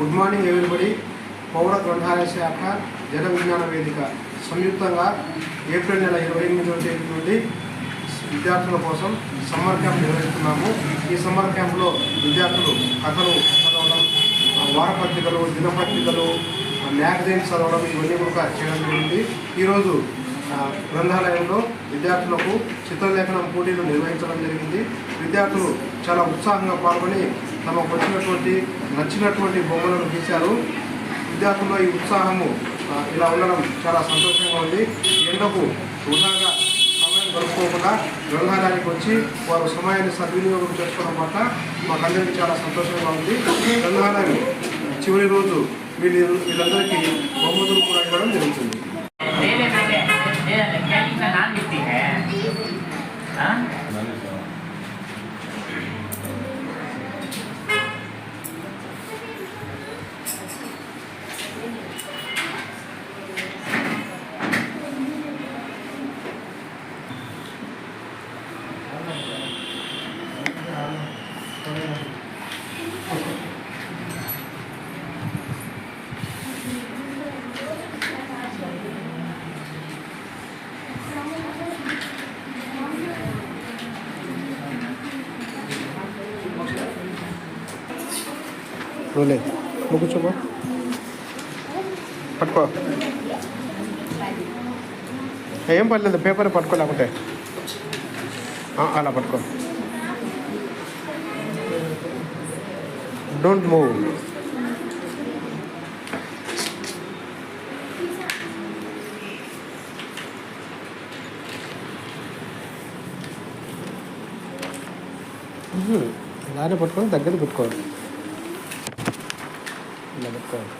Good morning everybody. పౌర గ్రంథాలయ శాఖ జన విజ్ఞాన వేదిక సంయుక్తంగా ఏప్రిల్ నెల 28వ తేదీ నుండి విద్యార్థుల కోసం సమ్మర్ క్యాంప్ నిర్వహిస్తున్నాము. ఈ సమ్మర్ క్యాంప్లో విద్యార్థులు కథలు చదవడం, వారపత్రికలు, దినపత్రికలు, మ్యాగజైన్స్ చదవడం ఇవన్నీ కూడా చేయడం జరిగింది. ఈరోజు గ్రంథాలయంలో విద్యార్థులకు చిత్రలేఖనం పోటీలు నిర్వహించడం జరిగింది. విద్యార్థులు చాలా ఉత్సాహంగా పాల్గొని తమకు వచ్చినటువంటి నచ్చినటువంటి బొమ్మలను గీశారు. విద్యార్థుల్లో ఈ ఉత్సాహము ఇలా ఉండడం చాలా సంతోషంగా ఉంది. ఎండకు వృధాగా సమయం గడుపుకోకుండా గ్రంథాలయానికి వచ్చి వారు సమయాన్ని సద్వినియోగం చేసుకోవడం పట్ల మాకందరికీ చాలా సంతోషంగా ఉంది. గ్రంథాలయం చివరి రోజు వీళ్ళందరికీ బహుమతులు కూడా ఇవ్వడం జరుగుతుంది. రోలే నువ్వు కూర్చోబా, పట్టుకో. ఏం పర్లేదు, పేపర్ పట్టుకోలేకుంటే అలా పట్టుకో. Don't move. ఇలానే పట్టుకొని దగ్గర పెట్టుకోవాలి. ఇలా పెట్టుకోవాలి.